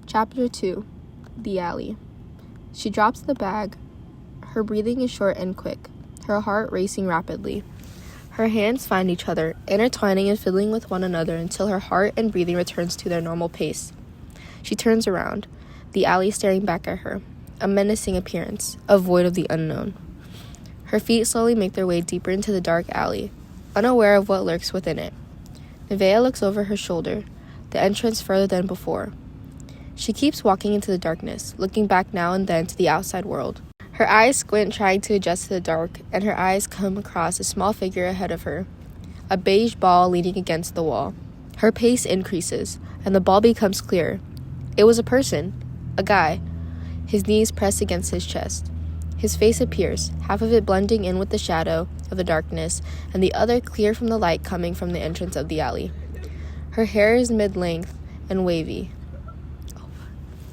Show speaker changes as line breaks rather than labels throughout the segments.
Chapter 2. The Alley. She drops the bag. Her breathing is short and quick, her heart racing rapidly. Her hands find each other, intertwining and fiddling with one another until her heart and breathing returns to their normal pace. She turns around, the alley staring back at her, a menacing appearance, a void of the unknown. Her feet slowly make their way deeper into the dark alley, unaware of what lurks within it. Nevaeh looks over her shoulder, the entrance further than before. She keeps walking into the darkness, looking back now and then to the outside world. Her eyes squint, trying to adjust to the dark, and her eyes come across a small figure ahead of her, a beige ball leaning against the wall. Her pace increases, and the ball becomes clearer. It was a person, a guy, his knees pressed against his chest. His face appears, half of it blending in with the shadow of the darkness, and the other clear from the light coming from the entrance of the alley. Her hair is mid-length and wavy.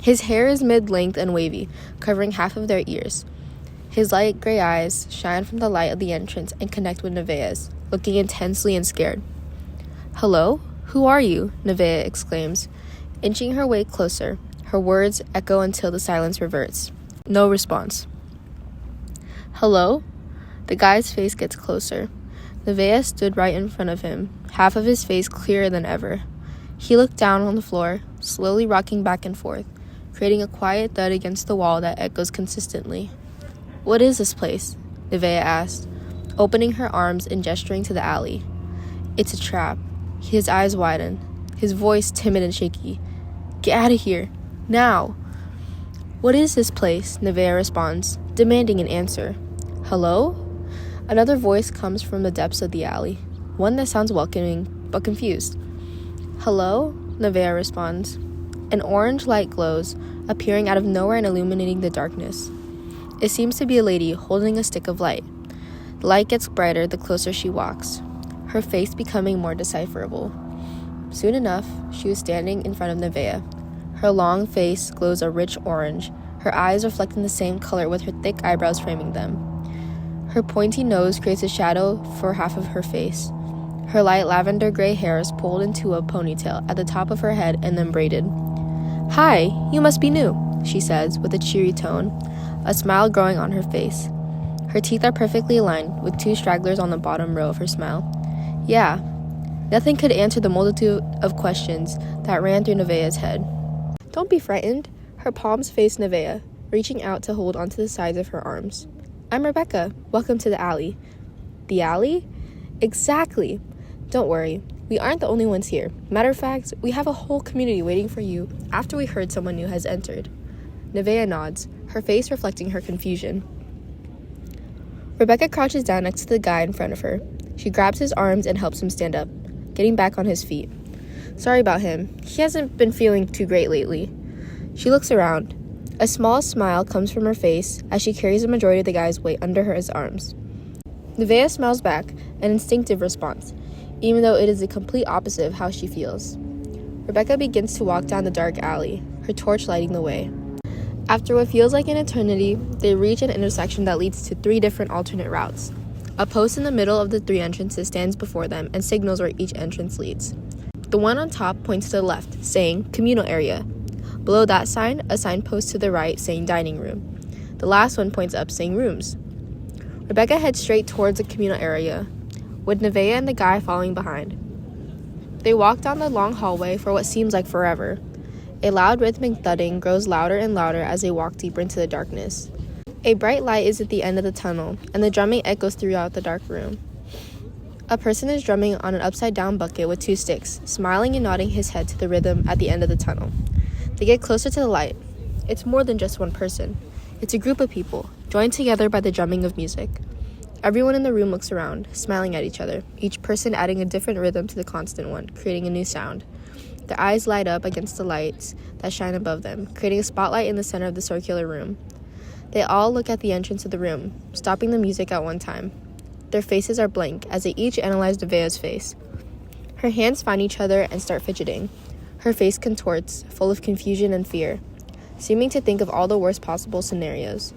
His hair is mid-length and wavy, covering half of their ears. His light gray eyes shine from the light of the entrance and connect with Nevaeh's, looking intensely and scared. "Hello? Who are you?" Nevaeh exclaims, inching her way closer. Her words echo until the silence reverts. No response. "Hello?" The guy's face gets closer. Nevaeh stood right in front of him, half of his face clearer than ever. He looked down on the floor, slowly rocking back and forth, creating a quiet thud against the wall that echoes consistently. "What is this place?" Nevaeh asked, opening her arms and gesturing to the alley. "It's a trap." His eyes widen, his voice timid and shaky. "Get out of here. Now!" "What is this place?" Nevaeh responds, demanding an answer. "Hello?" Another voice comes from the depths of the alley, one that sounds welcoming, but confused. "Hello?" Nevaeh responds. An orange light glows, appearing out of nowhere and illuminating the darkness. It seems to be a lady holding a stick of light. The light gets brighter the closer she walks, her face becoming more decipherable. Soon enough, she was standing in front of Nevaeh. Her long face glows a rich orange, her eyes reflecting the same color with her thick eyebrows framing them. Her pointy nose creates a shadow for half of her face. Her light lavender gray hair is pulled into a ponytail at the top of her head and then braided. "Hi, you must be new," she says with a cheery tone, a smile growing on her face. Her teeth are perfectly aligned, with 2 stragglers on the bottom row of her smile. "Yeah." Nothing could answer the multitude of questions that ran through Nevaeh's head. "Don't be frightened." Her palms face Nevaeh, reaching out to hold onto the sides of her arms. "I'm Rebecca. Welcome to the alley." "The alley?" "Exactly. Don't worry. We aren't the only ones here. Matter of fact, we have a whole community waiting for you after we heard someone new has entered." Nevaeh nods, her face reflecting her confusion. Rebecca crouches down next to the guy in front of her. She grabs his arms and helps him stand up, getting back on his feet. "Sorry about him. He hasn't been feeling too great lately." She looks around. A small smile comes from her face as she carries the majority of the guy's weight under his arms. Nevaeh smiles back, an instinctive response, even though it is the complete opposite of how she feels. Rebecca begins to walk down the dark alley, her torch lighting the way. After what feels like an eternity, they reach an intersection that leads to 3 different alternate routes. A post in the middle of the 3 entrances stands before them and signals where each entrance leads. The one on top points to the left, saying communal area. Below that sign, a signpost to the right saying dining room. The last one points up saying rooms. Rebecca heads straight towards the communal area, with Nevaeh and the guy following behind. They walk down the long hallway for what seems like forever. A loud rhythmic thudding grows louder and louder as they walk deeper into the darkness. A bright light is at the end of the tunnel, and the drumming echoes throughout the dark room. A person is drumming on an upside-down bucket with 2 sticks, smiling and nodding his head to the rhythm at the end of the tunnel. They get closer to the light. It's more than just one person. It's a group of people, joined together by the drumming of music. Everyone in the room looks around, smiling at each other, each person adding a different rhythm to the constant one, creating a new sound. Their eyes light up against the lights that shine above them, creating a spotlight in the center of the circular room. They all look at the entrance of the room, stopping the music at one time. Their faces are blank as they each analyze Nevaeh's face. Her hands find each other and start fidgeting. Her face contorts, full of confusion and fear, seeming to think of all the worst possible scenarios.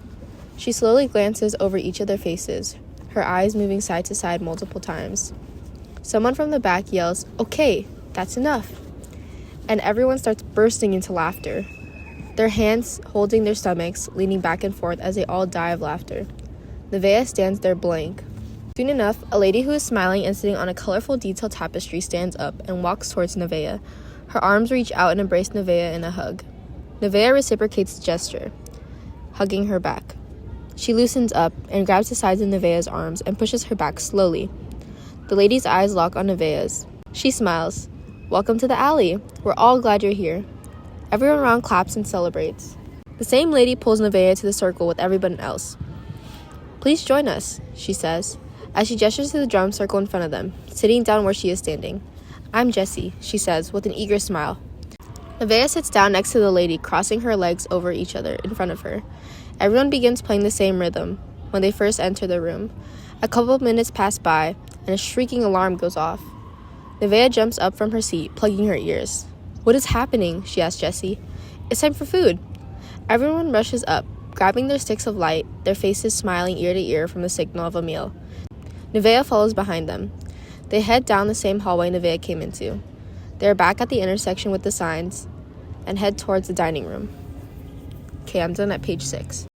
She slowly glances over each of their faces, her eyes moving side to side multiple times. Someone from the back yells, "Okay, that's enough," and everyone starts bursting into laughter. their hands holding their stomachs, leaning back and forth as they all die of laughter. Nevaeh stands there blank. Soon enough, a lady who is smiling and sitting on a colorful detailed tapestry stands up and walks towards Nevaeh. Her arms reach out and embrace Nevaeh in a hug. Nevaeh reciprocates the gesture, hugging her back. She loosens up and grabs the sides of Nevaeh's arms and pushes her back slowly. The lady's eyes lock on Nevaeh's. She smiles. "Welcome to the alley. We're all glad you're here." Everyone around claps and celebrates. The same lady pulls Nevaeh to the circle with everyone else. "Please join us," she says, as she gestures to the drum circle in front of them, sitting down where she is standing. "I'm Jessie," she says with an eager smile. Nevaeh sits down next to the lady, crossing her legs over each other in front of her. Everyone begins playing the same rhythm when they first enter the room. A couple of minutes pass by, and a shrieking alarm goes off. Nevaeh jumps up from her seat, plugging her ears. "What is happening?" she asks Jessie. "It's time for food." Everyone rushes up, grabbing their sticks of light, their faces smiling ear to ear from the signal of a meal. Nevaeh follows behind them. They head down the same hallway Nevaeh came into. They are back at the intersection with the signs and head towards the dining room. Okay, I'm done at page 6.